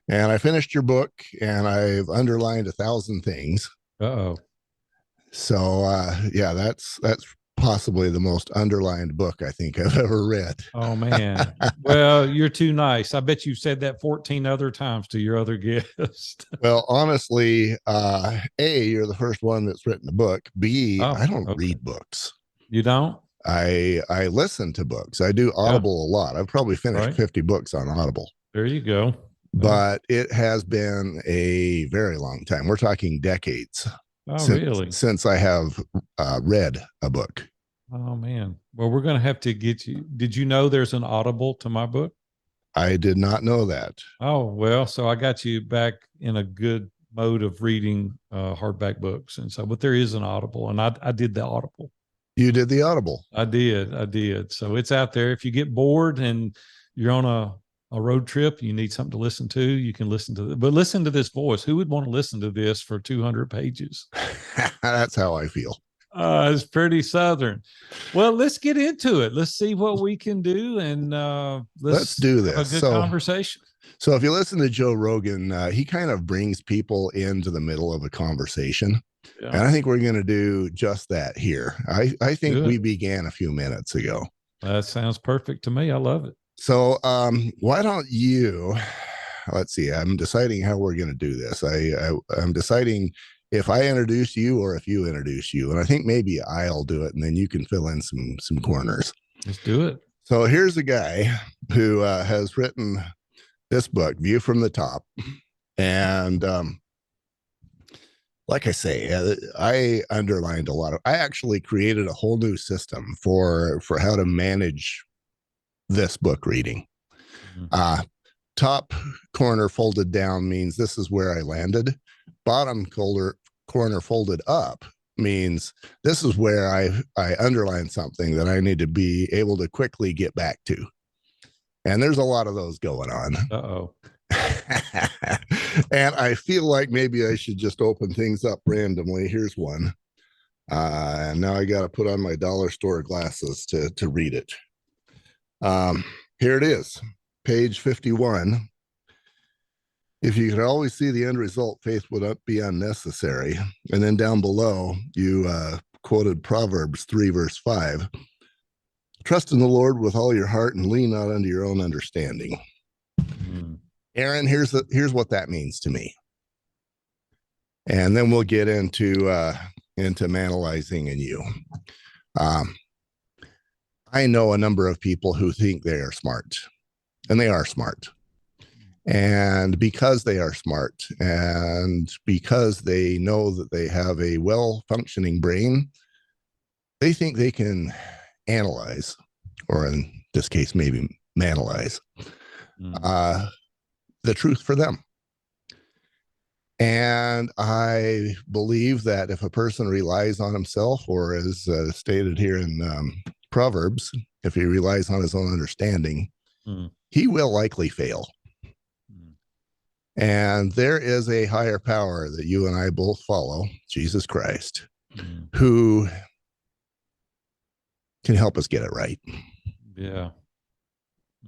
And I finished your book, and I've underlined 1,000 things. Uh-oh. So yeah, that's possibly the most underlined book I think I've ever read. Oh man. Well, you're too nice. I bet you said that 14 other times to your other guest. Well, honestly, A, you're the first one that's written a book. B, I Oh, don't okay. read books. You don't? I listen to books. I do Yeah. Audible a lot. I've probably finished Right. 50 books on Audible, There you go. Well, but it has been a very long time. We're talking decades oh, since really? I have read a book. Oh man. Well, we're going to have to get you. Did you know there's an Audible to my book? I did not know that. Oh, well, so I got you back in a good mode of reading hardback books. And so, but there is an Audible, and I did the Audible. You did the Audible. I did. I did. So it's out there. If you get bored and you're on a road trip, you need something to listen to, you can listen to it. But listen to this voice. Who would want to listen to this for 200 pages? That's how I feel. It's pretty Southern. Well, let's get into it. Let's see what we can do, and Let's let's do have a this. good conversation. So if you listen to Joe Rogan, he kind of brings people into the middle of a conversation. Yeah. And I think we're going to do just that here. I think Do we it. began a few minutes ago. That sounds perfect to me. I love it. So why don't you, let's see, I'm deciding how we're going to do this. I'm deciding if I introduce you or if you introduce you. And I think maybe I'll do it and then you can fill in some corners. Let's do it. So here's a guy who has written this book, View from the Top. And like I say, I underlined a lot of. I actually created a whole new system for how to manage this book reading. Mhm. Top corner folded down means this is where I landed. Bottom corner folded up means this is where I underlined something that I need to be able to quickly get back to. And there's a lot of those going on. Uh-oh. And I feel like maybe I should just open things up randomly. Here's one. And now I got to put on my dollar store glasses to read it. Here it is, page 51. If you could always see the end result, faith would be unnecessary. And then down below, you quoted Proverbs 3, verse 5. Trust in the Lord with all your heart and lean not unto your own understanding. Mm. Aaron, here's what that means to me. And then we'll get into manalizing and you. I know a number of people who think they are smart, and they are smart. And because they are smart and because they know that they have a well-functioning brain, they think they can analyze, or in this case, maybe manalize, the truth for them. And I believe that if a person relies on himself, or as stated here in Proverbs, if he relies on his own understanding, he will likely fail. And there is a higher power that you and I both follow, Jesus Christ, who can help us get it right. Yeah.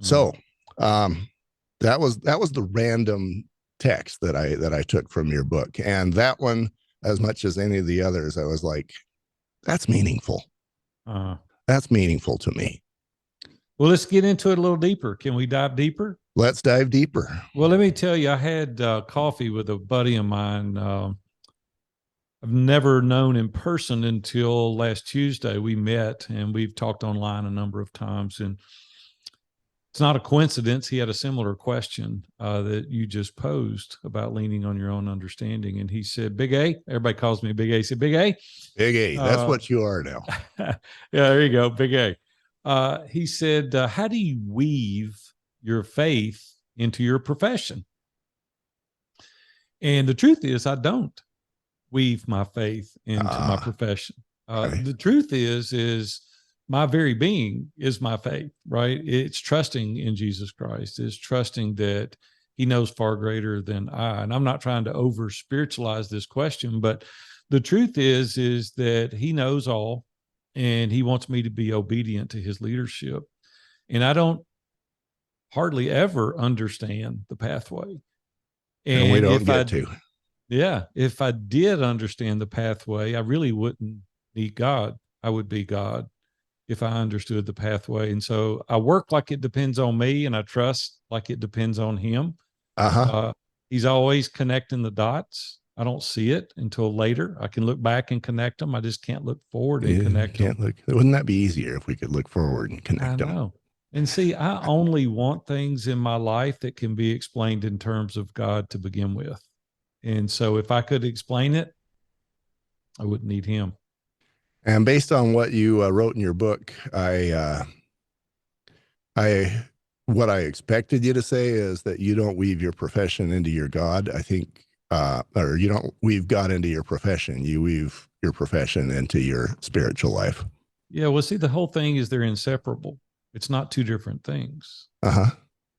So that was the random text that I took from your book. And that one, as much as any of the others, I was like, that's meaningful. That's meaningful to me. Well, let's get into it a little deeper. Can we dive deeper? Let's dive deeper. Well, let me tell you, I had coffee with a buddy of mine. I've never known in person until last Tuesday. We met and we've talked online a number of times. And it's not a coincidence. He had a similar question that you just posed about leaning on your own understanding. And he said, Big A, everybody calls me Big A. He said, Big A. Big A, that's what you are now. Yeah, there you go. Big A. He said, how do you weave your faith into your profession? And the truth is, I don't weave my faith into my profession. Okay. The truth is my very being is my faith, right? It's trusting in Jesus Christ. It's trusting that he knows far greater than I. And I'm not trying to over spiritualize this question, but the truth is that he knows all and he wants me to be obedient to his leadership. And I don't hardly ever understand the pathway. And we And don't get to. yeah, if I did understand the pathway, I really wouldn't need God. I would be God if I understood the pathway. And so I work like it depends on me, and I trust like it depends on Him. Uh-huh. Uh, he's always connecting the dots. I don't see it until later. I can look back and connect them. I just can't look forward and You connect them. can't look. Wouldn't that be easier if we could look forward and I connect them? know. And see, I only want things in my life that can be explained in terms of God to begin with. And so if I could explain it, I wouldn't need Him. And based on what you wrote in your book, I, what I expected you to say is that you don't weave your profession into your God. I think, or you don't weave God into your profession. You weave your profession into your spiritual life. Yeah, well, see, the whole thing is they're inseparable. It's not two different things. Uh huh.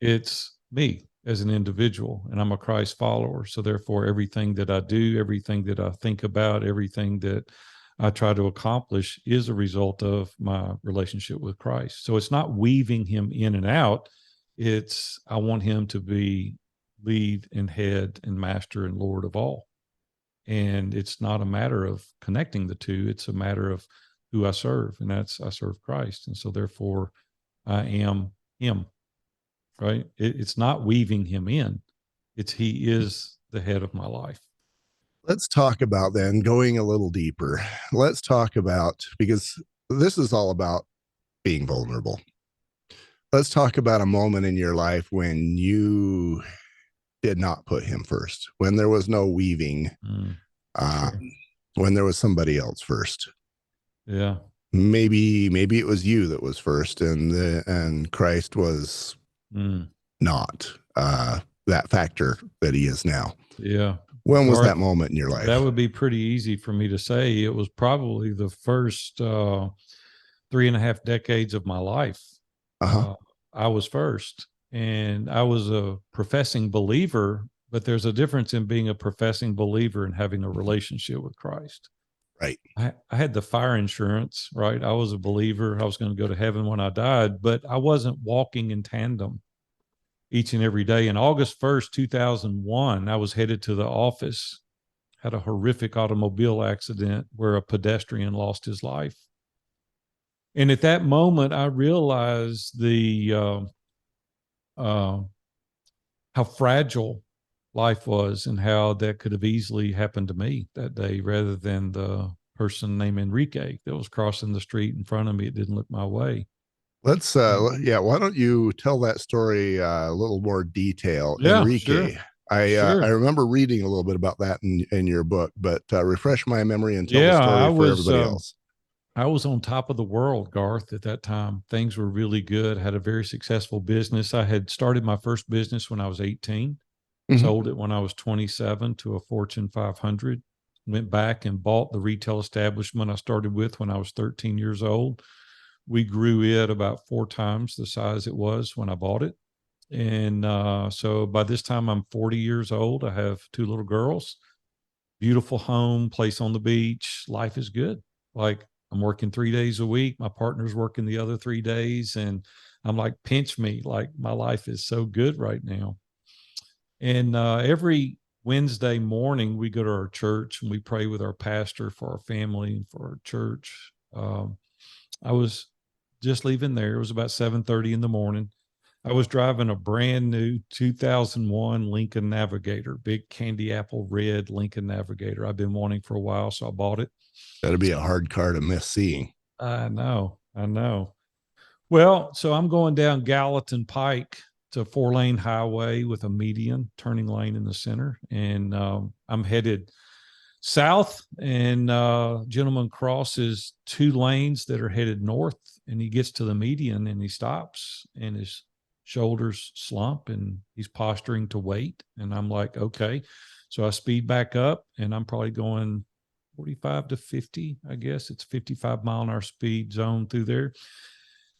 It's me as an individual, and I'm a Christ follower. So therefore, everything that I do, everything that I think about, everything that I try to accomplish is a result of my relationship with Christ. So it's not weaving Him in and out. It's I want Him to be lead and head and master and Lord of all. And it's not a matter of connecting the two. It's a matter of who I serve, and that's I serve Christ. And so therefore I am Him, right? It's not weaving Him in. It's He is the head of my life. Let's talk about then going a little deeper. Let's talk about, because this is all about being vulnerable. Let's talk about a moment in your life when you did not put Him first, when there was no weaving, uh, Sure. when there was somebody else first. Yeah. Maybe it was you that was first, and Christ was Mm. not that factor that He is now. Yeah. When was that Garth, moment in your that life? would be pretty easy for me to say. It was probably the first 3.5 decades of my life. Uh-huh. Uh, I was first, and I was a professing believer, but there's a difference in being a professing believer and having a relationship with Christ. Right. I had the fire insurance, right? I was a believer. I was going to go to heaven when I died, but I wasn't walking in tandem each and every day. And August 1st, 2001, I was headed to the office, had a horrific automobile accident where a pedestrian lost his life. And at that moment, I realized uh, how fragile life was and how that could have easily happened to me that day rather than the person named Enrique that was crossing the street in front of me. It didn't look my way. Let's yeah, why don't you tell that story a little more detail? Yeah, Enrique. sure. Sure. I remember reading a little bit about that in your book, but refresh my memory and tell the Yeah, story for everybody else. I was on top of the world, Garth, at that time. Things were really good. I had a very successful business. I had started my first business when I was 18, Mm-hmm. sold it when I was 27 to a Fortune 500, went back and bought the retail establishment I started with when I was 13 years old. We grew it about 4 times the size it was when I bought it. And so by this time, I'm 40 years old. I have two little girls, beautiful home, place on the beach. Life is good. Like I'm working 3 days a week. My partner's working the other 3 days. And I'm like, pinch me. Like my life is so good right now. And every Wednesday morning, we go to our church and we pray with our pastor for our family and for our church. I was just leaving there. It was about 7:30 in the morning. I was driving a brand new 2001 Lincoln Navigator, big candy apple red Lincoln Navigator. I've been wanting for a while, so I bought it. That'd be a hard car to miss seeing. I know, I know. Well, so I'm going down Gallatin Pike. It's a 4-lane highway with a median turning lane in the center, and I'm headed south. And gentleman crosses 2 lanes that are headed north, and he gets to the median and he stops, and his shoulders slump, and he's posturing to wait. And I'm like, okay. So I speed back up, and I'm probably going 45 to 50. I guess it's 55-mile-an-hour speed zone through there.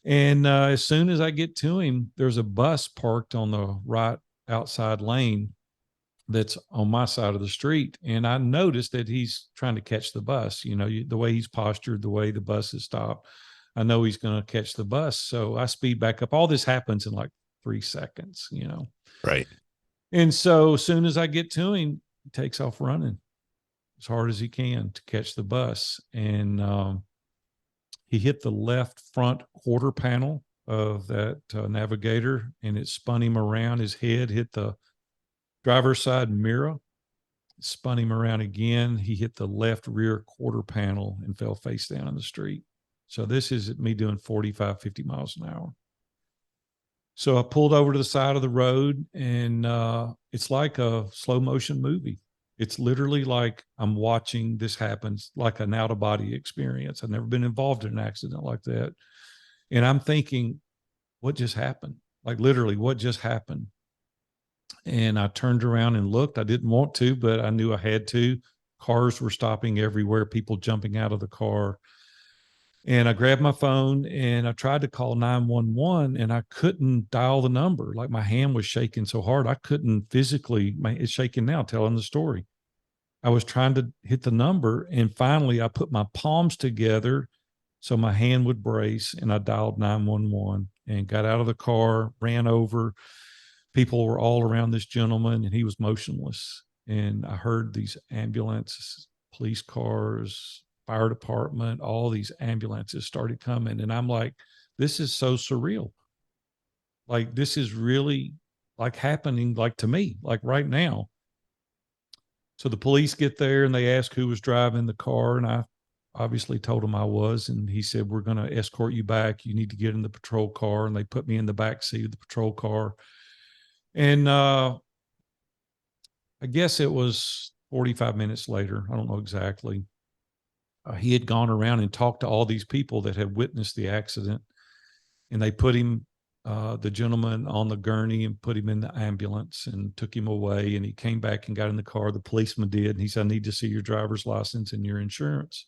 And as soon as I get to him, there's a bus parked on the right outside lane that's on my side of the street. And I noticed that he's trying to catch the bus. You know, the way he's postured, the way the bus is stopped, I know he's going to catch the bus. So I speed back up. All this happens in like 3 seconds, you know. Right. And so as soon as I get to him, he takes off running as hard as he can to catch the bus. And he hit the left front quarter panel of that Navigator, and it spun him around. His head hit the driver's side mirror, spun him around again. He hit the left rear quarter panel and fell face down in the street. So this is me doing 45, 50 miles an hour. So I pulled over to the side of the road, and it's like a slow motion movie. It's literally like I'm watching this happen, like an out of body experience. I've never been involved in an accident like that. And I'm thinking, what just happened? Like literally, what just happened? And I turned around and looked. I didn't want to, but I knew I had to. Cars were stopping everywhere, people jumping out of the car. And I grabbed my phone and I tried to call 911, and I couldn't dial the number. Like my hand was shaking so hard, I couldn't physically, it's shaking now telling the story. I was trying to hit the number, and finally I put my palms together so my hand would brace, and I dialed 911 and got out of the car, ran over. People were all around this gentleman, and he was motionless. And I heard these ambulances, police cars, fire department, all these ambulances started coming. And I'm like, this is so surreal. Like, this is really like happening, like to me, like right now. So the police get there and they ask who was driving the car. And I obviously told him I was. And he said, we're going to escort you back. You need to get in the patrol car. And they put me in the back seat of the patrol car. And I guess it was 45 minutes later. I don't know exactly. He had gone around and talked to all these people that had witnessed the accident. And they put him, the gentleman, on the gurney and put him in the ambulance and took him away. And he came back and got in the car. The policeman did. And he said, I need to see your driver's license and your insurance.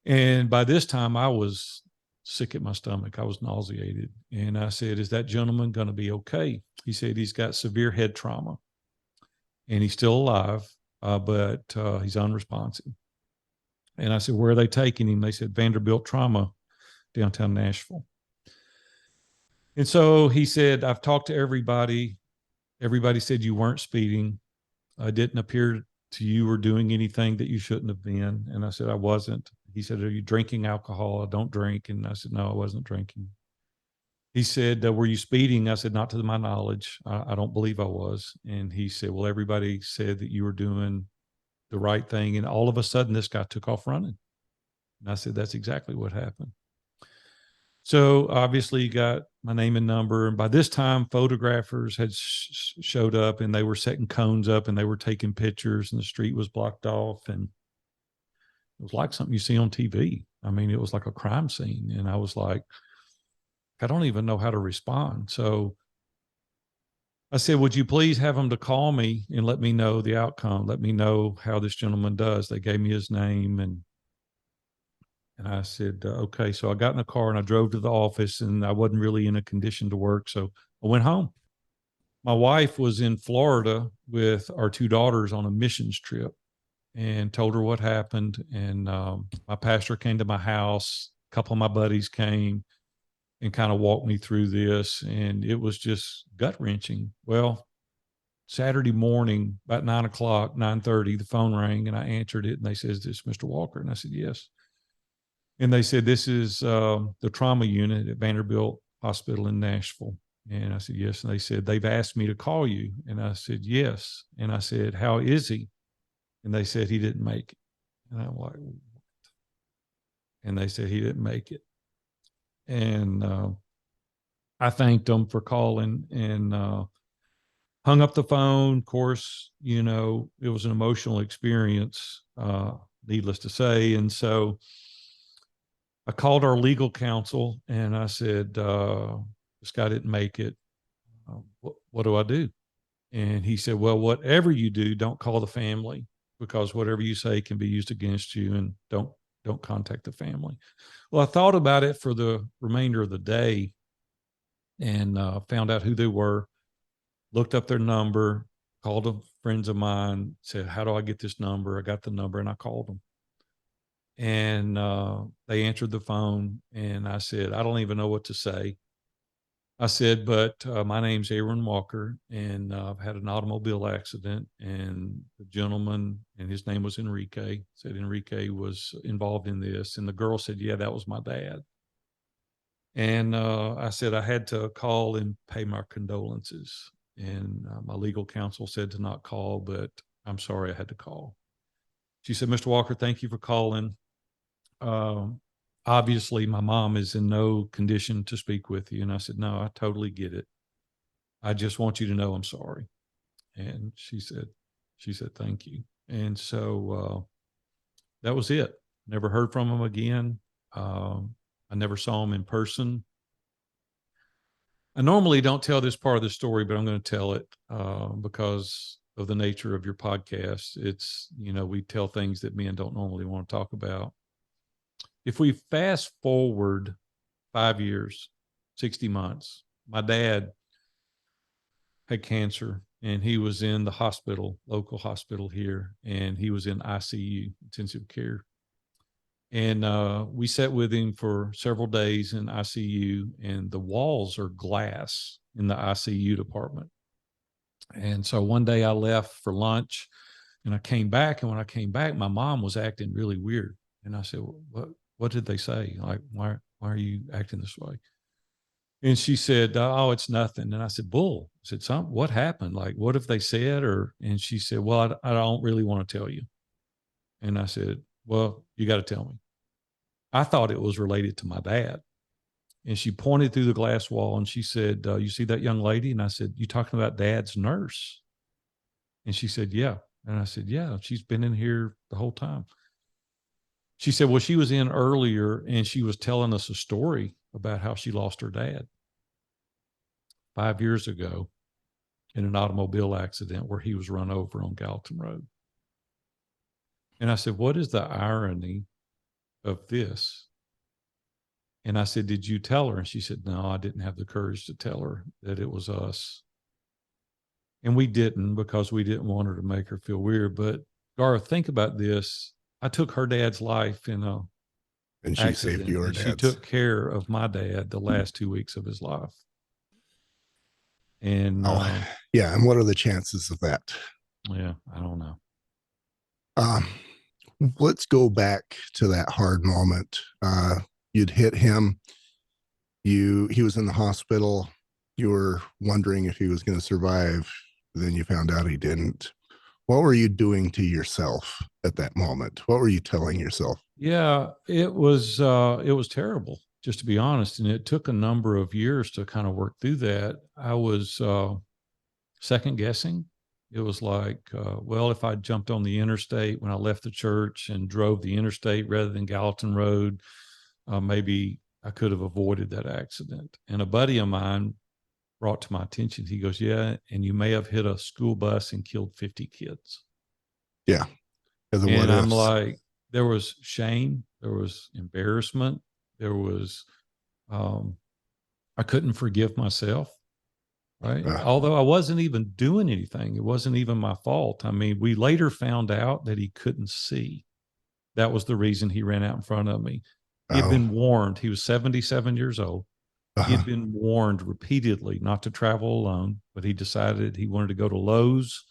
And by this time, I was sick at my stomach. I was nauseated. And I said, is that gentleman going to be okay? He said, he's got severe head trauma and he's still alive, but he's unresponsive. And I said, where are they taking him? They said, Vanderbilt Trauma, downtown Nashville. And so he said, I've talked to everybody. Everybody said you weren't speeding. I didn't appear to you or doing anything that you shouldn't have been. And I said, I wasn't. He said, are you drinking alcohol? I don't drink. And I said, no, I wasn't drinking. He said, were you speeding? I said, not to my knowledge. I don't believe I was. And he said, well, everybody said that you were doing the right thing. And all of a sudden, this guy took off running. And I said, that's exactly what happened. So obviously, you got my name and number. And by this time, photographers had showed up, and they were setting cones up, and they were taking pictures, and the street was blocked off. And it was like something you see on TV. I mean, it was like a crime scene. And I was like, I don't even know how to respond. So I said, would you please have them to call me and let me know the outcome? Let me know how this gentleman does. They gave me his name, and I said, okay. So I got in the car and I drove to the office, and I wasn't really in a condition to work. So I went home. My wife was in Florida with our two daughters on a missions trip, and told her what happened. And my pastor came to my house. A couple of my buddies came and kind of walked me through this. And it was just gut wrenching. Well, Saturday morning, about 9:00, 9:30, the phone rang and I answered it. And they said, is this Mr. Walker? And I said, yes. And they said, this is the trauma unit at Vanderbilt Hospital in Nashville. And I said, yes. And they said, they've asked me to call you. And I said, yes. And I said, how is he? And they said, he didn't make it. And I'm like, what? And they said, he didn't make it. And I thanked them for calling, and hung up the phone. Of course, you know, it was an emotional experience, needless to say. And so I called our legal counsel and I said, this guy didn't make it. What do I do? And he said, well, whatever you do, don't call the family, because whatever you say can be used against you, and don't contact the family. Well, I thought about it for the remainder of the day, and found out who they were, looked up their number, called them friends of mine, said, how do I get this number? I got the number, and I called them. And they answered the phone, and I said, I don't even know what to say. I said, but my name's Aaron Walker, and I've had an automobile accident. And the gentleman, and his name was Enrique, said Enrique was involved in this. And the girl said, yeah, that was my dad. And I said, I had to call and pay my condolences. And my legal counsel said to not call, but I'm sorry I had to call. She said, Mr. Walker, thank you for calling. Um, Obviously, my mom is in no condition to speak with you. And I said, no, I totally get it. I just want you to know I'm sorry. And she said, thank you. And so that was it. Never heard from him again. I never saw him in person. I normally don't tell this part of the story, but I'm going to tell it because of the nature of your podcast. It's, we tell things that men don't normally want to talk about. If we fast forward 5 years, 60 months, my dad had cancer and he was in the hospital, local hospital here, and he was in ICU, intensive care. And we sat with him for several days in ICU, and the walls are glass in the ICU department. And so one day I left for lunch and I came back. And when I came back, my mom was acting really weird. And I said, what did they say? Like, why are you acting this way? And she said, oh, it's nothing. And I said, bull. I said, what happened? Like, what have they said? And she said, well, I don't really want to tell you. And I said, well, you got to tell me. I thought it was related to my dad. And she pointed through the glass wall and she said, you see that young lady? And I said, you talking about dad's nurse? And she said, yeah. And I said, yeah, she's been in here the whole time. She said, well, she was in earlier and she was telling us a story about how she lost her dad 5 years ago in an automobile accident where he was run over on Gallatin Road. And I said, what is the irony of this? And I said, did you tell her? And she said, no, I didn't have the courage to tell her that it was us. And we didn't because we didn't want her to make her feel weird. But Garth, think about this. I took her dad's life in a and she accident, saved your and dad's. she took care of my dad the last 2 weeks of his life. And yeah, and what are the chances of that? Yeah, I don't know. Let's go back to that hard moment. You'd hit him. He was in the hospital. You were wondering if he was going to survive. Then you found out he didn't. What were you doing to yourself at that moment? What were you telling yourself? Yeah, it was terrible, just to be honest. And it took a number of years to kind of work through that. I was second guessing. It was like, well, if I jumped on the interstate when I left the church and drove the interstate rather than Gallatin Road, maybe I could have avoided that accident. And a buddy of mine brought to my attention, he goes, yeah, and you may have hit a school bus and killed 50 kids. Yeah. And I'm like, there was shame, there was embarrassment, there was, I couldn't forgive myself. Right. Although I wasn't even doing anything. It wasn't even my fault. I mean, we later found out that he couldn't see. That was the reason he ran out in front of me. He had been warned. He was 77 years old. He had been warned repeatedly not to travel alone, but he decided he wanted to go to Lowe's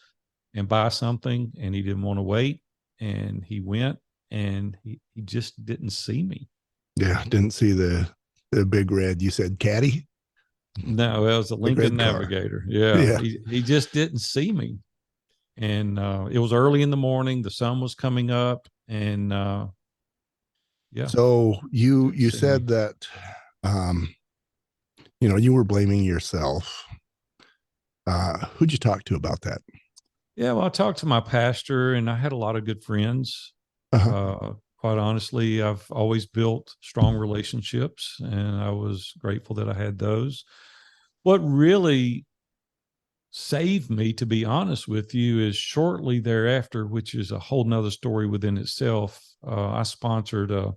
and buy something, and he didn't want to wait. And he went, and he just didn't see me. Yeah, didn't see the big red. You said caddy? No, it was a Lincoln Navigator. Yeah. He just didn't see me. And it was early in the morning. The sun was coming up. And yeah. So you said that, you were blaming yourself. Who'd you talk to about that? Yeah, well, I talked to my pastor, and I had a lot of good friends. Quite honestly, I've always built strong relationships, and I was grateful that I had those. What really saved me, to be honest with you, is shortly thereafter, which is a whole nother story within itself. I sponsored a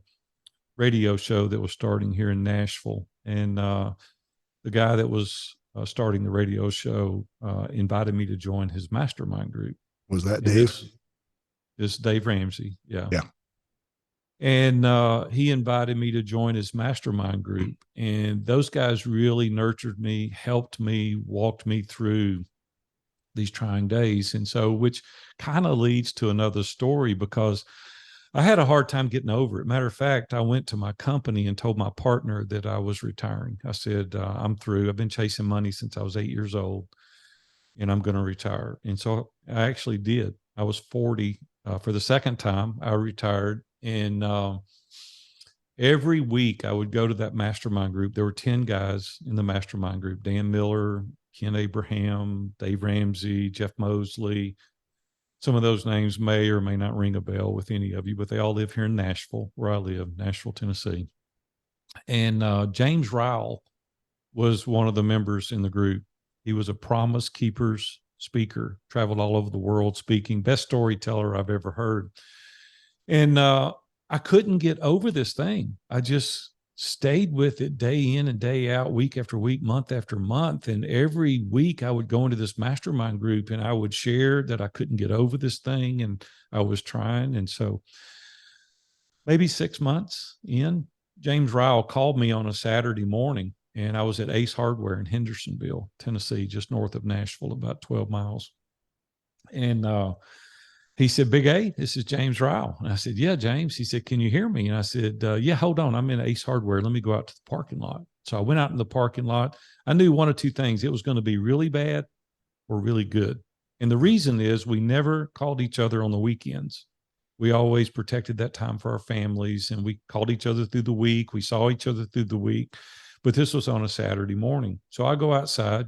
radio show that was starting here in Nashville, and the guy that was starting the radio show invited me to join his mastermind group. Was that Dave? This Dave Ramsey. Yeah. Yeah. And he invited me to join his mastermind group. And those guys really nurtured me, helped me, walked me through these trying days. And so, which kind of leads to another story, because I had a hard time getting over it. Matter of fact, I went to my company and told my partner that I was retiring. I said, I'm through. I've been chasing money since I was 8 years old, and I'm going to retire. And so I actually did. I was 40 for the second time. I retired. And every week I would go to that mastermind group. There were 10 guys in the mastermind group: Dan Miller, Ken Abraham, Dave Ramsey, Jeff Mosley. Some of those names may or may not ring a bell with any of you, but they all live here in Nashville, where I live, Nashville, Tennessee. And James Rowell was one of the members in the group. He was a Promise Keepers speaker, traveled all over the world speaking, best storyteller I've ever heard. And I couldn't get over this thing. I just stayed with it day in and day out, week after week, month after month. And every week I would go into this mastermind group and I would share that I couldn't get over this thing and I was trying. And so maybe 6 months in, James Ryle called me on a Saturday morning, and I was at Ace Hardware in Hendersonville, Tennessee, just north of Nashville, about 12 miles. And he said, "Big A, this is James Ryle." And I said, "Yeah, James." He said, "Can you hear me?" And I said, "Yeah, hold on. I'm in Ace Hardware. Let me go out to the parking lot." So I went out in the parking lot. I knew one of two things: it was going to be really bad or really good. And the reason is we never called each other on the weekends. We always protected that time for our families, and we called each other through the week. We saw each other through the week. But this was on a Saturday morning. So I go outside,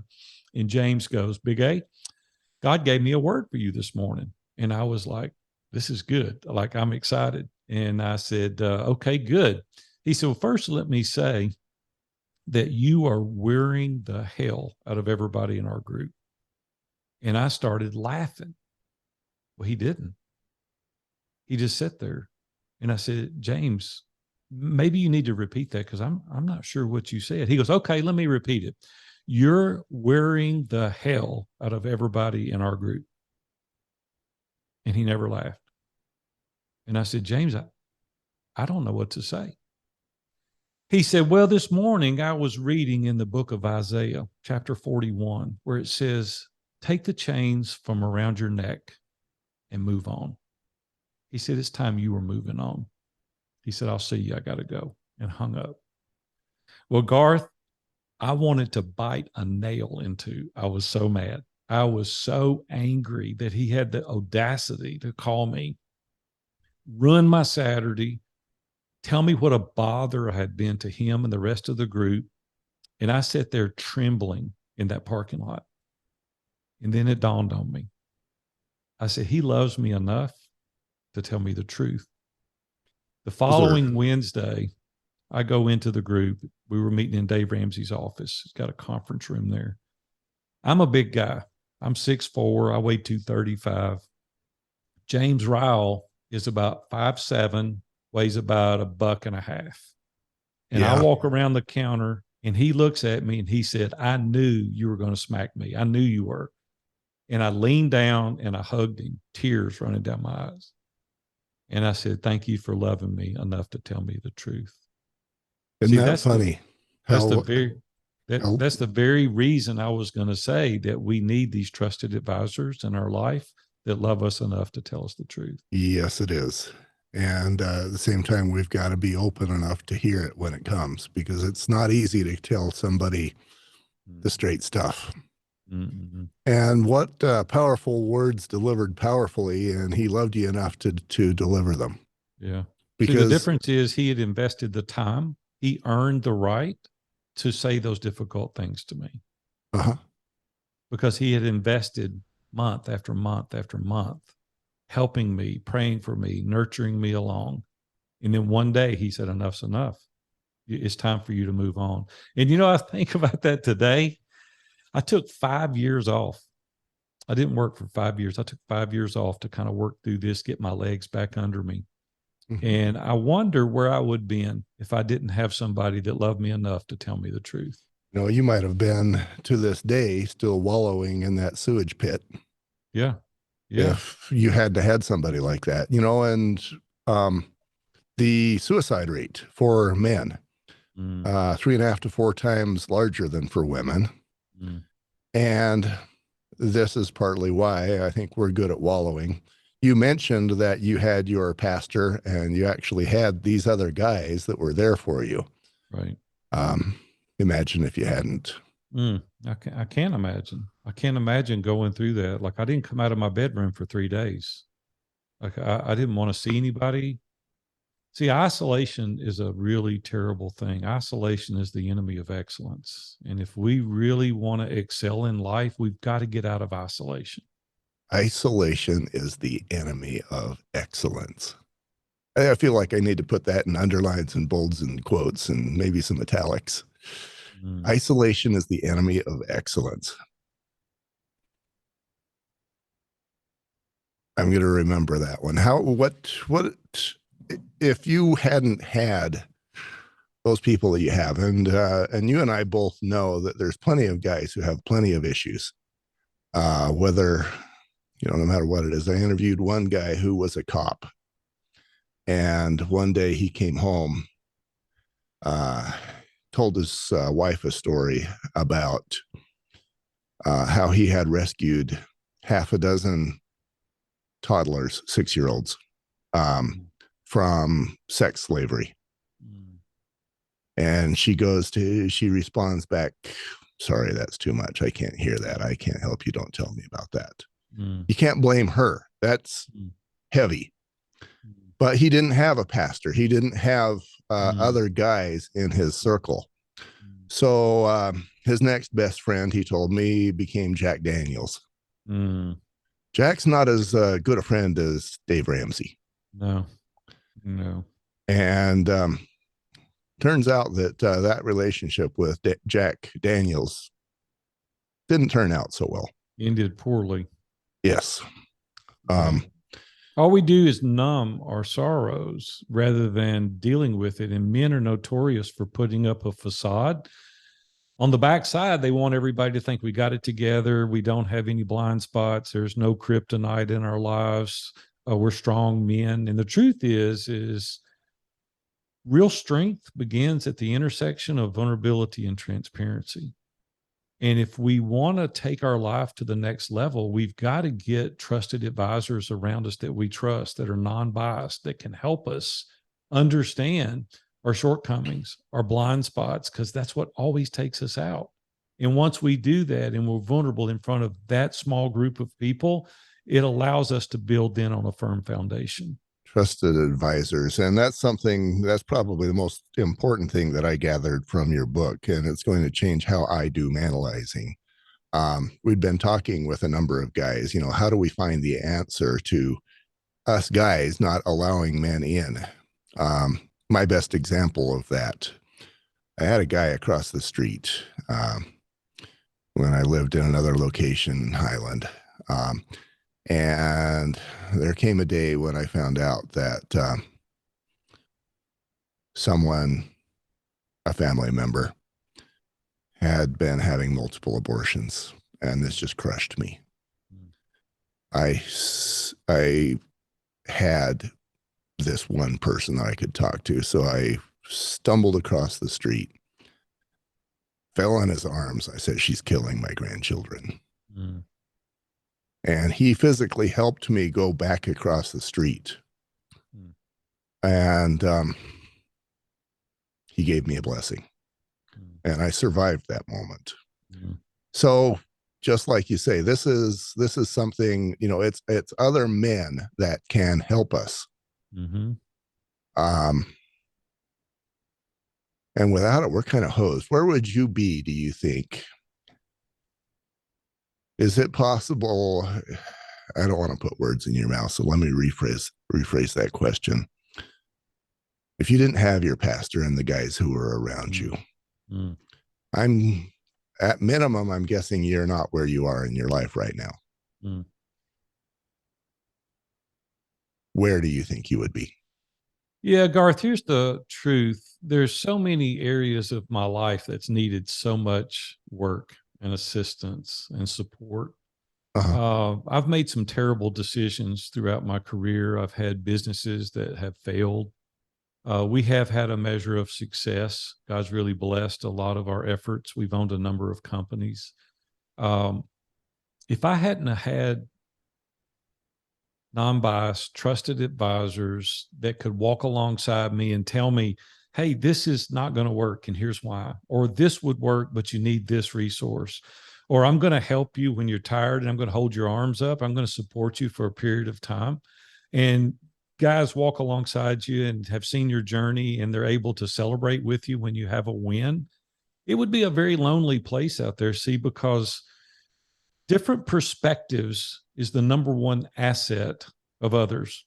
and James goes, "Big A, God gave me a word for you this morning." And I was like, "This is good. Like, I'm excited." And I said, "Okay, good." He said, "Well, first, let me say that you are wearing the hell out of everybody in our group." And I started laughing. Well, he didn't. He just sat there. And I said, "James, maybe you need to repeat that, because I'm not sure what you said." He goes, "Okay, let me repeat it. You're wearing the hell out of everybody in our group." And he never laughed. And I said, "James, I don't know what to say." He said, "Well, this morning I was reading in the book of Isaiah, chapter 41, where it says, 'Take the chains from around your neck and move on.'" He said, "It's time you were moving on." He said, "I'll see you. I got to go," and hung up. Well, Garth, I wanted to bite a nail into. I was so mad. I was so angry that he had the audacity to call me, ruin my Saturday, tell me what a bother I had been to him and the rest of the group. And I sat there trembling in that parking lot. And then it dawned on me. I said, he loves me enough to tell me the truth. The following Wednesday, I go into the group. We were meeting in Dave Ramsey's office. He's got a conference room there. I'm a big guy. I'm 6'4". I weigh 235. James Ryle is about 5'7", weighs about a buck and a half. And I walk around the counter and he looks at me and he said, "I knew you were going to smack me. I knew you were." And I leaned down and I hugged him, tears running down my eyes. And I said, "Thank you for loving me enough to tell me the truth." Isn't that funny? That's the very reason I was going to say that we need these trusted advisors in our life that love us enough to tell us the truth. Yes, it is. And at the same time, we've got to be open enough to hear it when it comes, because it's not easy to tell somebody the straight stuff. Mm-hmm. And what powerful words delivered powerfully, and he loved you enough to deliver them. Yeah. Because see, the difference is he had invested the time. He earned the right to say those difficult things to me. Uh-huh. Because he had invested month after month after month, helping me, praying for me, nurturing me along. And then one day he said, "Enough's enough. It's time for you to move on." And I think about that today. I took 5 years off. I didn't work for 5 years. I took 5 years off to kind of work through this, get my legs back under me. Mm-hmm. And I wonder where I would have been if I didn't have somebody that loved me enough to tell me the truth. You might have been, to this day, still wallowing in that sewage pit. Yeah. Yeah. If you had somebody like that, and the suicide rate for men, Mm, 3.5 to 4 times larger than for women. mm, And this is partly why I think we're good at wallowing. You mentioned that you had your pastor and you actually had these other guys that were there for you. right. Um, Imagine if you hadn't. I can't imagine. I can't imagine going through that. Like I didn't come out of my bedroom for 3 days. Like I didn't want to see anybody. See, isolation is a really terrible thing. Isolation is the enemy of excellence. And if we really want to excel in life, we've got to get out of isolation. Isolation is the enemy of excellence. I feel like I need to put that in underlines and bolds and quotes and maybe some italics. Mm, Isolation is the enemy of excellence. I'm going to remember that one. What, if you hadn't had those people that you have, and you and I both know that there's plenty of guys who have plenty of issues, whether, no matter what it is. I interviewed one guy who was a cop, and one day he came home, uh, told his wife a story about how he had rescued half a dozen toddlers, 6-year-olds, mm, from sex slavery. mm, And she responds back, sorry, that's too much. I can't hear that. I can't help you. Don't tell me about that. mm, You can't blame her. That's mm, heavy. mm, But he didn't have a pastor. He didn't have mm, other guys in his circle. mm, So his next best friend, he told me, became Jack Daniels. mm. Jack's not as good a friend as Dave Ramsey. No, no. And turns out that that relationship with Jack Daniels didn't turn out so well. Ended poorly. Yes. Yeah. Um, All we do is numb our sorrows rather than dealing with it. And men are notorious for putting up a facade. On the backside, they want everybody to think we got it together. We don't have any blind spots. There's no kryptonite in our lives. We're strong men. And the truth is real strength begins at the intersection of vulnerability and transparency. And if we want to take our life to the next level, we've got to get trusted advisors around us that we trust, that are non biased, that can help us understand our shortcomings, our blind spots, because that's what always takes us out. And once we do that and we're vulnerable in front of that small group of people, it allows us to build in on a firm foundation. Trusted advisors. And that's probably the most important thing that I gathered from your book. And it's going to change how I do manalizing. We'd been talking with a number of guys, how do we find the answer to us guys not allowing men in? My best example of that, I had a guy across the street when I lived in another location in Highland. And there came a day when I found out that someone, a family member, had been having multiple abortions, and this just crushed me. I had this one person that I could talk to, so I stumbled across the street, fell on his arms. I said, "She's killing my grandchildren." Mm, And he physically helped me go back across the street. mm, And he gave me a blessing. mm, And I survived that moment. mm, So just like you say, this is something, it's other men that can help us. mm-hmm. Um, and without it, we're kind of hosed. Where would you be, do you think? Is it possible? I don't want to put words in your mouth, so let me rephrase that question. If you didn't have your pastor and the guys who were around Mm, you, mm. I'm at minimum, I'm guessing you're not where you are in your life right now. Mm. Where do you think you would be? Yeah, Garth, here's the truth. There's so many areas of my life that's needed so much work and assistance and support. Uh-huh. I've made some terrible decisions throughout my career. I've had businesses that have failed. We have had a measure of success. God's really blessed a lot of our efforts. We've owned a number of companies. Um, if I hadn't had non-biased, trusted advisors that could walk alongside me and tell me, hey, this is not going to work, and here's why, or this would work, but you need this resource, or I'm going to help you when you're tired and I'm going to hold your arms up. I'm going to support you for a period of time. And guys walk alongside you and have seen your journey and they're able to celebrate with you when you have a win. It would be a very lonely place out there, see, because different perspectives is the number one asset of others.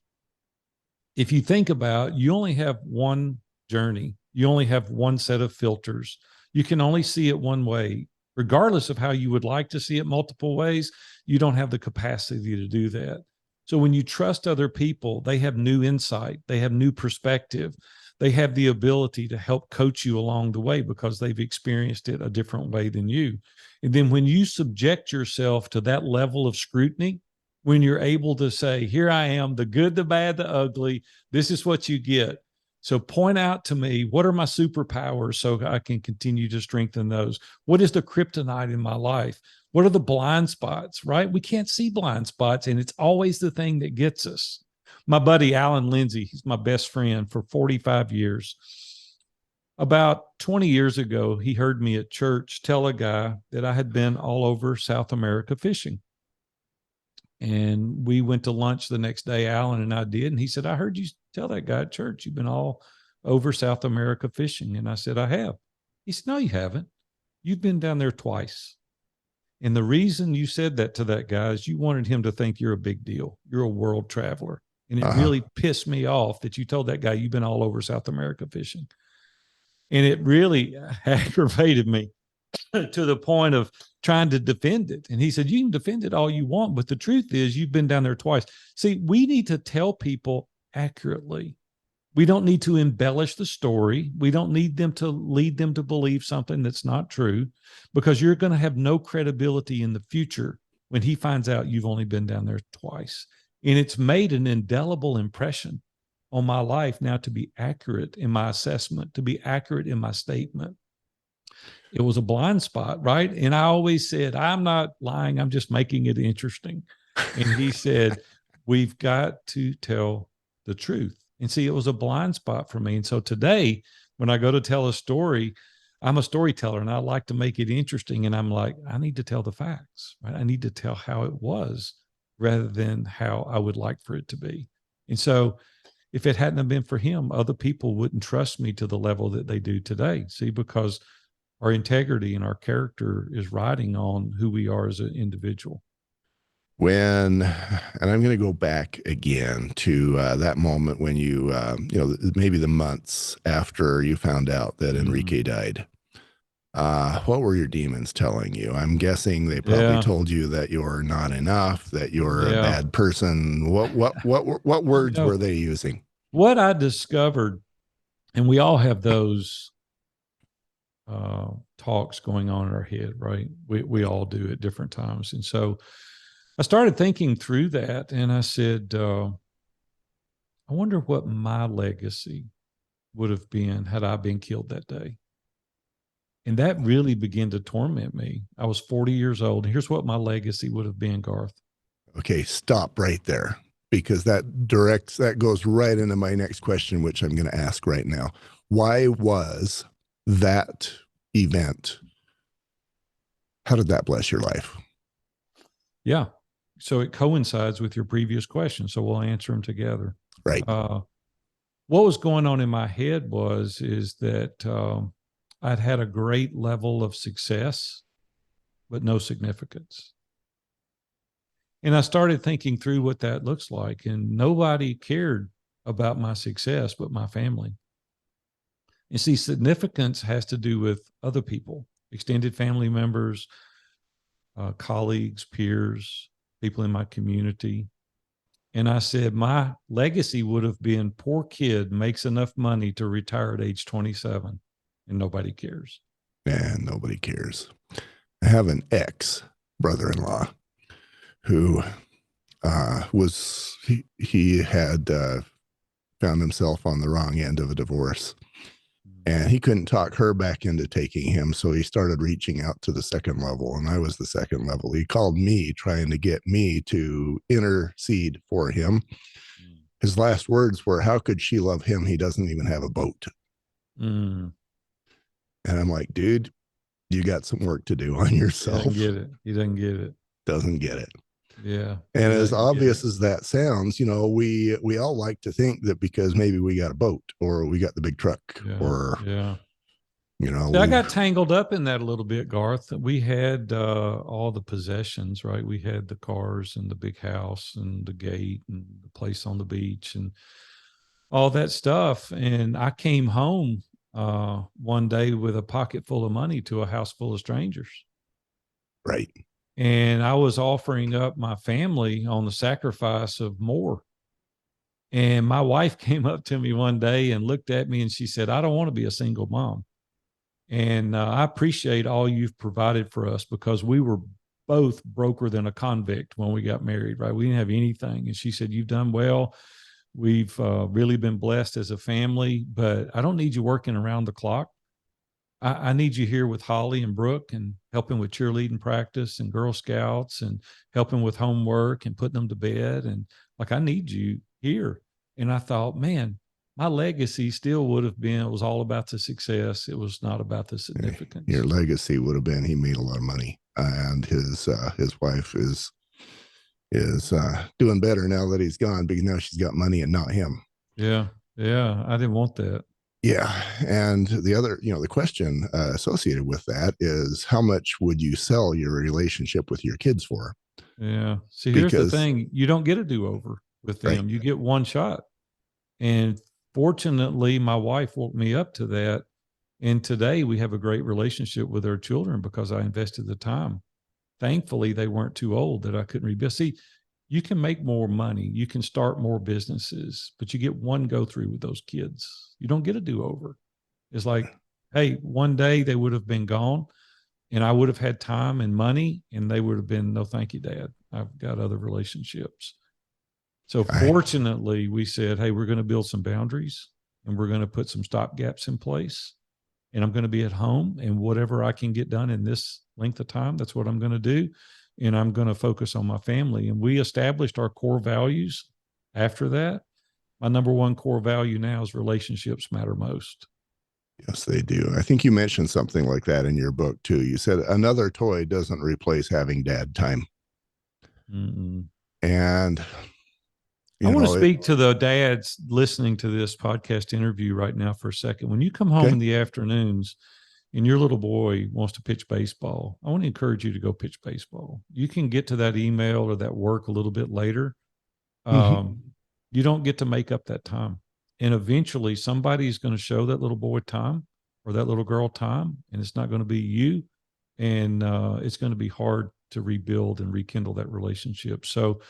If you think about, you only have one journey, you only have one set of filters, you can only see it one way. Regardless of how you would like to see it multiple ways, you don't have the capacity to do that. So when you trust other people, they have new insight, they have new perspective, they have the ability to help coach you along the way because they've experienced it a different way than you. And then when you subject yourself to that level of scrutiny, when you're able to say, here I am, the good, the bad, the ugly, this is what you get. So point out to me, what are my superpowers so I can continue to strengthen those? What is the kryptonite in my life? What are the blind spots, right? We can't see blind spots, and it's always the thing that gets us. My buddy, Alan Lindsay, he's my best friend for 45 years. About 20 years ago, he heard me at church tell a guy that I had been all over South America fishing. And we went to lunch the next day, Alan and I did. And he said, I heard you tell that guy at church, you've been all over South America fishing. And I said, I have. He said, no, you haven't. You've been down there twice. And the reason you said that to that guy is you wanted him to think you're a big deal. You're a world traveler. And it really pissed me off that you told that guy you've been all over South America fishing. And it really aggravated me to the point of trying to defend it. And he said, you can defend it all you want, but the truth is you've been down there twice. See, we need to tell people accurately. We don't need to embellish the story. We don't need them to lead them to believe something that's not true, because you're going to have no credibility in the future when he finds out you've only been down there twice. And it's made an indelible impression on my life now to be accurate in my assessment, to be accurate in my statement. It was a blind spot, right? And I always said, I'm not lying, I'm just making it interesting. And he said, we've got to tell the truth. And see, it was a blind spot for me. And so today, when I go to tell a story, I'm a storyteller and I like to make it interesting. And I'm like, I need to tell the facts, right? I need to tell how it was rather than how I would like for it to be. And so if it hadn't have been for him, other people wouldn't trust me to the level that they do today. See, because our integrity and our character is riding on who we are as an individual. And I'm going to go back again to that moment when maybe the months after you found out that Enrique died. What were your demons telling you? I'm guessing they probably told you that you're not enough, that you're a bad person. What words were they using? What I discovered, and we all have those talks going on in our head, right? We all do at different times. And so I started thinking through that, and I said, I wonder what my legacy would have been had I been killed that day. And that really began to torment me. I was 40 years old. Here's what my legacy would have been, Garth. Okay, stop right there, because that goes right into my next question, which I'm going to ask right now. Why was that event, how did that bless your life? Yeah. So it coincides with your previous question. So we'll answer them together. Right. What was going on in my head is that I'd had a great level of success, but no significance. And I started thinking through what that looks like, and nobody cared about my success but my family. And see, significance has to do with other people, extended family members, colleagues, peers, people in my community. And I said, my legacy would have been poor kid makes enough money to retire at age 27, and nobody cares. And nobody cares. I have an ex brother-in-law who he had found himself on the wrong end of a divorce. And he couldn't talk her back into taking him. So he started reaching out to the second level, and I was the second level. He called me trying to get me to intercede for him. His last words were, "How could she love him? He doesn't even have a boat." Mm. And I'm like, dude, you got some work to do on yourself. He doesn't get it. He doesn't get it. Doesn't get it. Yeah. And as obvious as that sounds, you know, we all like to think that because maybe we got a boat or we got the big truck or, you know, I got tangled up in that a little bit, Garth. We had all the possessions, right? We had the cars and the big house and the gate and the place on the beach and all that stuff. And I came home one day with a pocket full of money to a house full of strangers. Right. And I was offering up my family on the sacrifice of more. And my wife came up to me one day and looked at me and she said, "I don't want to be a single mom. And I appreciate all you've provided for us because we were both broker than a convict when we got married, right? We didn't have anything." And she said, "You've done well. We've really been blessed as a family, but I don't need you working around the clock. I need you here with Holly and Brooke and helping with cheerleading practice and Girl Scouts and helping with homework and putting them to bed. And like, I need you here." And I thought, man, my legacy still would have been, it was all about the success. It was not about the significance. Your legacy would have been he made a lot of money, and his wife is doing better now that he's gone because now she's got money and not him. Yeah. Yeah. I didn't want that. Yeah. And the other, you know, the question associated with that is how much would you sell your relationship with your kids for? Yeah. See, here's the thing. You don't get a do-over with them. Right. You get one shot. And fortunately, my wife woke me up to that. And today we have a great relationship with our children because I invested the time. Thankfully, they weren't too old that I couldn't rebuild. See, you can make more money, you can start more businesses, but you get one go through with those kids. You don't get a do over. It's like, hey, one day they would have been gone and I would have had time and money, and they would have been, "No, thank you, Dad. I've got other relationships." So fortunately, we said, hey, we're going to build some boundaries and we're going to put some stop gaps in place. And I'm going to be at home, and whatever I can get done in this length of time, that's what I'm going to do. And I'm going to focus on my family. And we established our core values after that. My number one core value now is relationships matter most. Yes, they do. I think you mentioned something like that in your book too. You said another toy doesn't replace having dad time. Mm-mm. And I want to speak to the dads listening to this podcast interview right now for a second. When you come home in the afternoons and your little boy wants to pitch baseball, I want to encourage you to go pitch baseball. You can get to that email or that work a little bit later. You don't get to make up that time. And eventually somebody's going to show that little boy time or that little girl time, and it's not going to be you. And it's going to be hard to rebuild and rekindle that relationship. So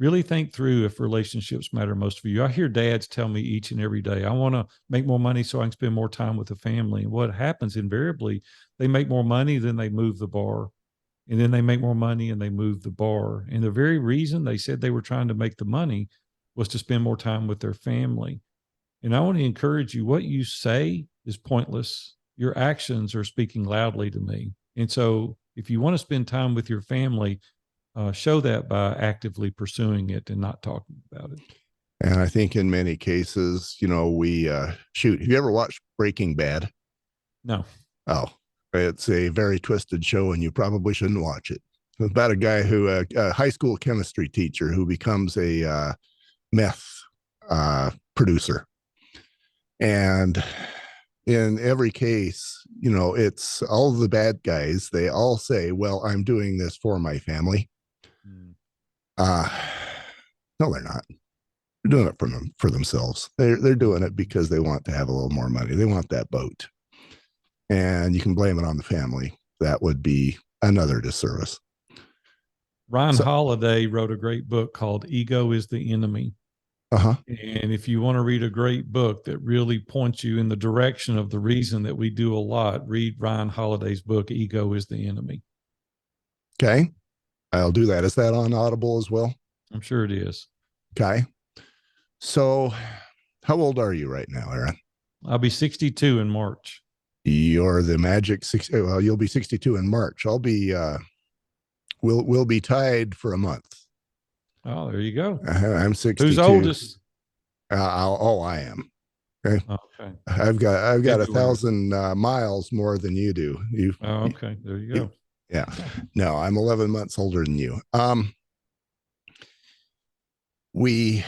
really think through if relationships matter most for you. I hear dads tell me each and every day, "I want to make more money so I can spend more time with the family." And what happens invariably, they make more money, then they move the bar. And then they make more money and they move the bar. And the very reason they said they were trying to make the money was to spend more time with their family. And I want to encourage you, what you say is pointless. Your actions are speaking loudly to me. And so if you want to spend time with your family, show that by actively pursuing it and not talking about it. And I think in many cases, you know, we shoot. Have you ever watched Breaking Bad? No. Oh, it's a very twisted show, and you probably shouldn't watch it. It's about a guy who, a high school chemistry teacher, who becomes a meth producer, and in every case, you know, it's all the bad guys. They all say, "Well, I'm doing this for my family." No, they're not. They're doing it for themselves. They're doing it because they want to have a little more money. They want that boat, and you can blame it on the family. That would be another disservice. Ryan Holiday wrote a great book called "Ego is the Enemy." And if you want to read a great book that really points you in the direction of the reason that we do a lot, read Ryan Holiday's book, "Ego is the Enemy." Okay. I'll do that. Is that on Audible as well? I'm sure it is. Okay. So How old are you right now, Aaron? I'll be 62 in March. You're the magic six. Well, you'll be 62 in March. I'll be. We'll be tied for a month. Oh, there you go. I'm Who's 62. oldest? I am. Okay. Okay. I've got February. 1,000 miles more than you do. Oh, okay. There you You go. yeah. No, I'm 11 months older than you. We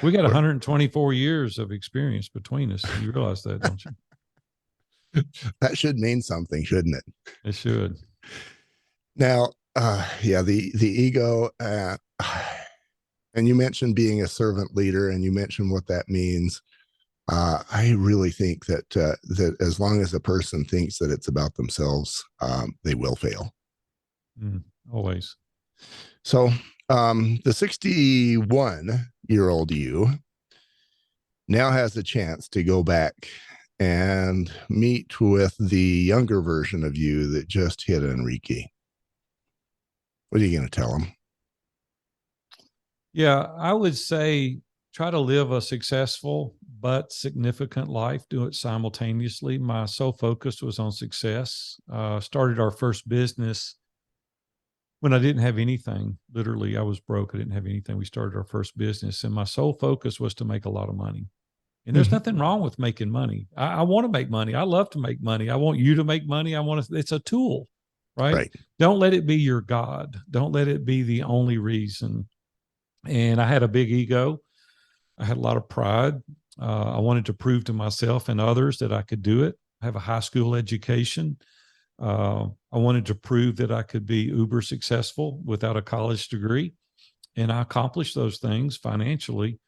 We got 124 years of experience between us. You realize that, don't you? that should mean something, shouldn't it? It should. Now, yeah, the ego, and you mentioned being a servant leader, and you mentioned what that means. I really think that as long as a person thinks that it's about themselves, they will fail. Always. So, the 61-year-old you now has a chance to go back and meet with the younger version of you that just hit Enrique. What are you going to tell him? Yeah, I would say try to live a successful but significant life. Do it simultaneously. My sole focus was on success. Started our first business when I didn't have anything. Literally, I was broke. I didn't have anything. We started our first business, and my sole focus was to make a lot of money. And there's nothing wrong with making money. I want to make money. I love to make money. I want you to make money. I want to, it's a tool, right? Right. Don't let it be your God. Don't let it be the only reason. And I had a big ego. I had a lot of pride. I wanted to prove to myself and others that I could do it. I have a high school education. I wanted to prove that I could be uber successful without a college degree. And I accomplished those things financially,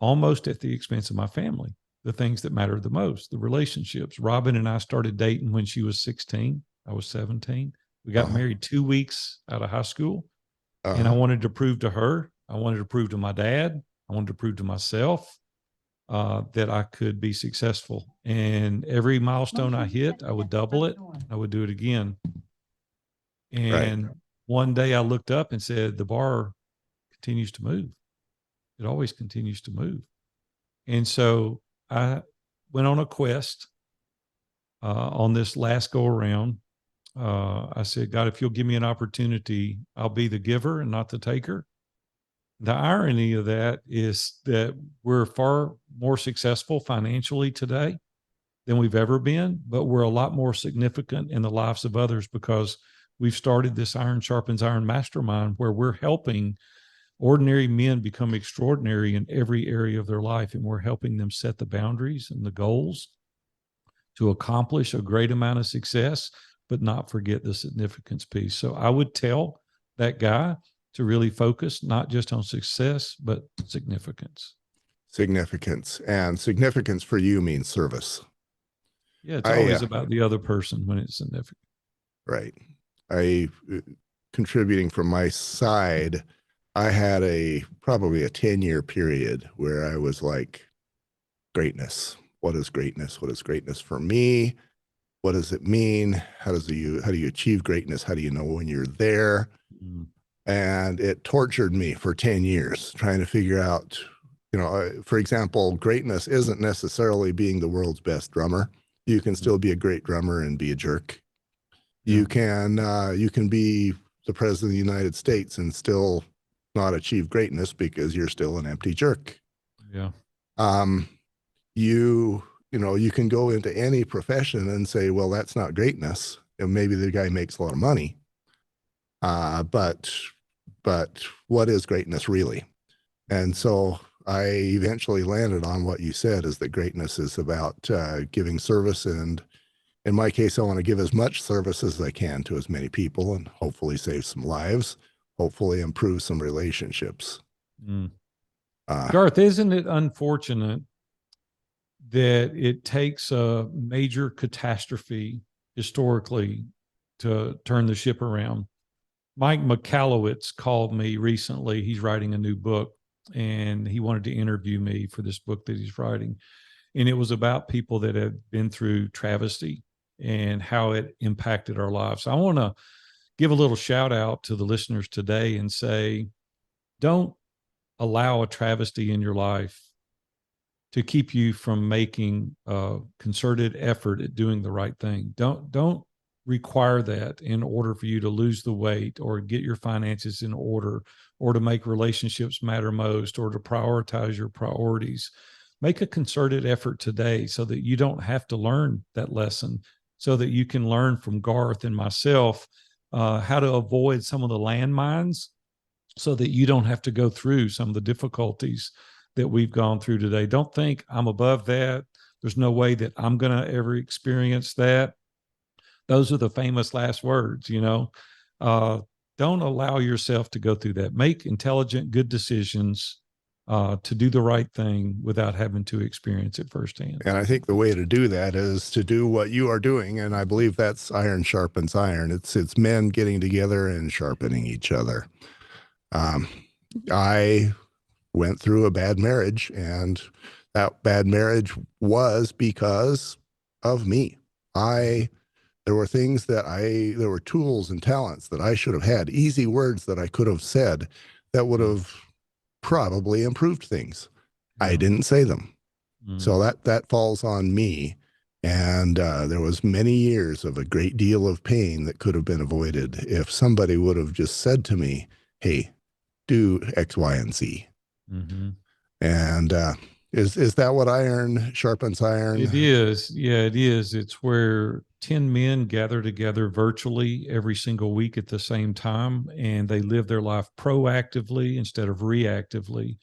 almost at the expense of my family, the things that matter the most, the relationships. Robin and I started dating when she was 16. I was 17. We got married 2 weeks out of high school. And I wanted to prove to her, I wanted to prove to my dad, I wanted to prove to myself that I could be successful. And every milestone I hit, I would double it. I would do it again. And one day I looked up and said, the bar continues to move. It always continues to move. And so I went on a quest on this last go around. I said, God, if you'll give me an opportunity, I'll be the giver and not the taker. The irony of that is that we're far more successful financially today than we've ever been, but we're a lot more significant in the lives of others because we've started this iron sharpens iron mastermind where we're helping ordinary men become extraordinary in every area of their life. And we're helping them set the boundaries and the goals to accomplish a great amount of success, but not forget the significance piece. So I would tell that guy to really focus not just on success, but significance. Significance. And significance for you means service. Yeah, it's always about the other person when it's significant. Right. I contributing from my side, I had probably a 10-year period where I was like, greatness. What is greatness? What is greatness for me? What does it mean? How do you achieve greatness? How do you know when you're there? And it tortured me for 10 years trying to figure out, for example, greatness isn't necessarily being the world's best drummer. You can still be a great drummer and be a jerk. You can be the president of the United States and still not achieve greatness because you're still an empty jerk. Yeah. You can go into any profession and say, well, that's not greatness. And maybe the guy makes a lot of money. But what is greatness really? And so I eventually landed on what you said, is that greatness is about giving service. And in my case, I want to give as much service as I can to as many people and hopefully save some lives, hopefully improve some relationships. Garth, isn't it unfortunate that it takes a major catastrophe historically to turn the ship around? Mike Michalowicz called me recently. He's writing a new book and he wanted to interview me for this book that he's writing. And it was about people that have been through travesty and how it impacted our lives. So I want to give a little shout out to the listeners today and say, don't allow a travesty in your life to keep you from making a concerted effort at doing the right thing. Don't require that in order for you to lose the weight or get your finances in order or to make relationships matter most or to prioritize your priorities. Make a concerted effort today so that you don't have to learn that lesson, so that you can learn from Garth and myself how to avoid some of the landmines so that you don't have to go through some of the difficulties that we've gone through today. Don't think I'm above that. There's no way that I'm going to ever experience that. Those are the famous last words, you know. Don't allow yourself to go through that. Make intelligent, good decisions to do the right thing without having to experience it firsthand. And I think the way to do that is to do what you are doing. And I believe that's iron sharpens iron. It's men getting together and sharpening each other. I went through a bad marriage, and that bad marriage was because of me. There were things there were tools and talents that I should have had, easy words that I could have said that would have probably improved things. I didn't say them. So that falls on me. And there was many years of a great deal of pain that could have been avoided if somebody would have just said to me, hey, do X, Y, and Z. And is that what iron sharpens iron? It is. Yeah, it is. It's where 10 men gather together virtually every single week at the same time, and they live their life proactively instead of reactively,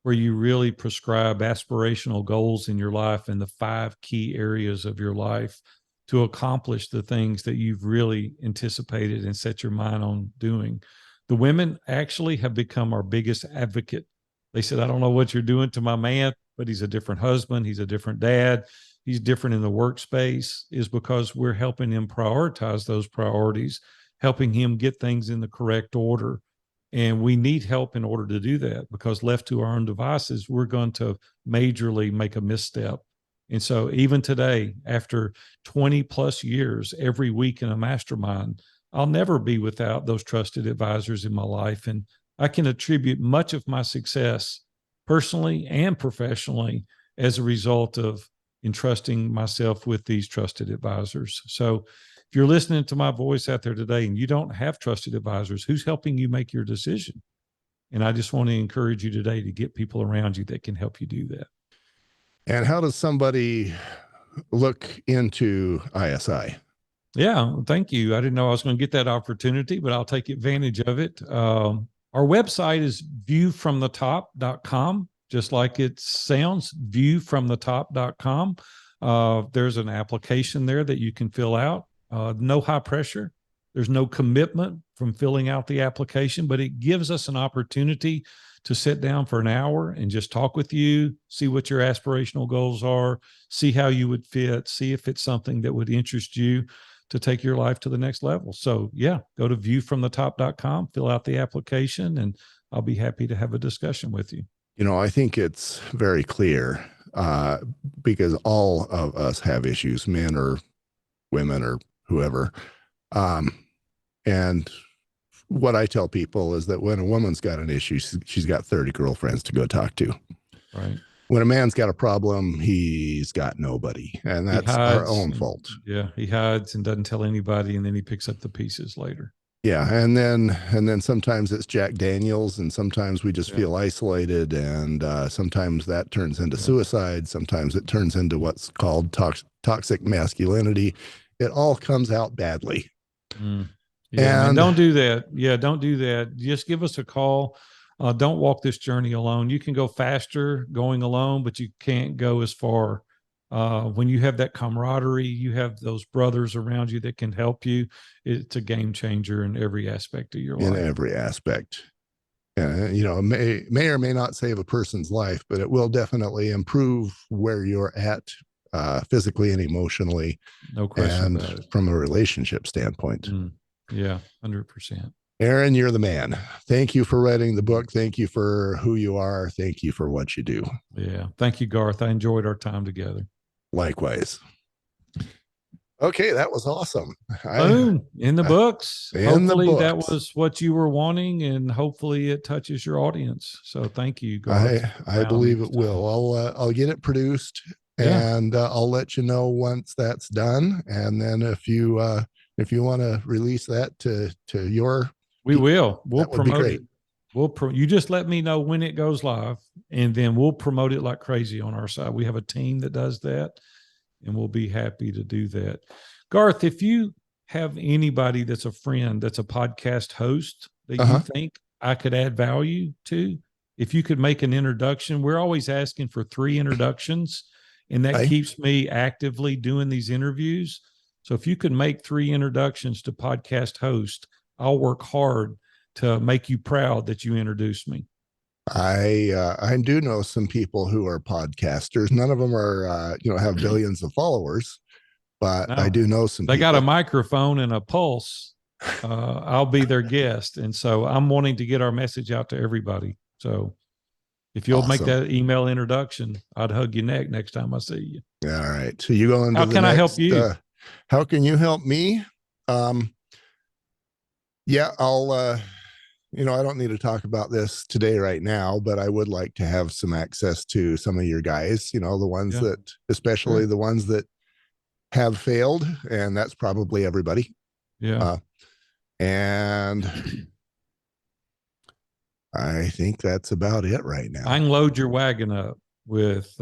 where you really prescribe aspirational goals in your life and the 5 key areas of your life to accomplish the things that you've really anticipated and set your mind on doing. The women actually have become our biggest advocate. They said, I don't know what you're doing to my man, but he's a different husband. He's a different dad. He's different in the workspace, is because we're helping him prioritize those priorities, helping him get things in the correct order. And we need help in order to do that, because left to our own devices, we're going to majorly make a misstep. And so even today, after 20 plus years, every week in a mastermind, I'll never be without those trusted advisors in my life. And I can attribute much of my success personally and professionally as a result of entrusting myself with these trusted advisors. So if you're listening to my voice out there today and you don't have trusted advisors, who's helping you make your decision? And I just want to encourage you today to get people around you that can help you do that. And how does somebody look into ISI? Yeah, thank you. I didn't know I was going to get that opportunity, but I'll take advantage of it. Our website is viewfromthetop.com, just like it sounds, viewfromthetop.com. There's an application there that you can fill out. No high pressure. There's no commitment from filling out the application, but it gives us an opportunity to sit down for an hour and just talk with you, see what your aspirational goals are, see how you would fit, see if it's something that would interest you to take your life to the next level. So yeah, go to viewfromthetop.com, fill out the application, and I'll be happy to have a discussion with you. You know, I think it's very clear because all of us have issues, men or women or whoever. And what I tell people is that when a woman's got an issue, she's got 30 girlfriends to go talk to. Right. When a man's got a problem, he's got nobody. And that's our own fault. Yeah. He hides and doesn't tell anybody, and then he picks up the pieces later. Yeah. And then sometimes it's Jack Daniels, and sometimes we just feel isolated. And sometimes that turns into suicide. Sometimes it turns into what's called toxic masculinity. It all comes out badly. Yeah, and don't do that. Yeah, don't do that. Just give us a call. Don't walk this journey alone. You can go faster going alone, but you can't go as far. When you have that camaraderie, you have those brothers around you that can help you. It's a game changer in every aspect of your life. In every aspect. You know, may or may not save a person's life, but it will definitely improve where you're at physically and emotionally. No question about it. From a relationship standpoint. Yeah, 100%. Aaron, you're the man. Thank you for writing the book. Thank you for who you are. Thank you for what you do. Yeah. Thank you, Garth. I enjoyed our time together. Likewise. Okay, that was awesome. Boom, in the books. In the Hopefully that books. was what you were wanting, and hopefully it touches your audience. So thank you, Garth, for I allowing me believe this it time. will. I'll get it produced, Yeah, and I'll let you know once that's done. And then if you want to release that to your we people, will. We'll that would be promote great. it. You just let me know when it goes live, and then we'll promote it like crazy on our side. We have a team that does that, and we'll be happy to do that. Garth, if you have anybody that's a friend that's a podcast host that you Uh-huh. think I could add value to, if you could make an introduction, we're always asking for 3 introductions, and that Okay. keeps me actively doing these interviews. So if you could make 3 introductions to podcast host, I'll work hard to make you proud that you introduced me. I do know some people who are podcasters. None of them are have billions of followers, but I No, do know some they got a people. microphone and a pulse. I'll be their guest. And so I'm wanting to get our message out to everybody. So if you'll make Awesome. that email introduction, I'd hug your neck next time I see you. All right. So you go into How the can I help next you? how can you help me? Um yeah, I'll I don't need to talk about this today right now, but I would like to have some access to some of your guys, the ones Yeah, that, especially sure. the ones that have failed, and that's probably everybody. Yeah. Uh, and I think that's about it right I now. can load your wagon up with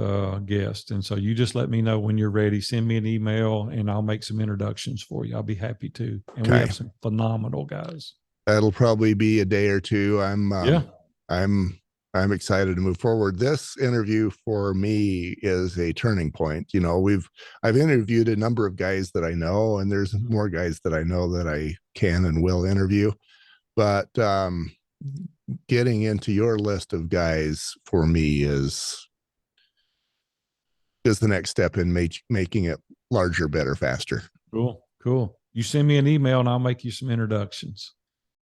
guests. And so you just let me know when you're ready. Send me an email and I'll make some introductions for you. I'll be happy to. And we Okay. have some phenomenal guys. That'll probably be a day or two. Yeah. I'm I'm excited to move forward. This interview for me is a turning point. I've interviewed a number of guys that I know, and there's Mhm. more guys that I know that I can and will interview. But getting into your list of guys for me is the next step in making it larger, better, faster. Cool. Cool. You send me an email and I'll make you some introductions.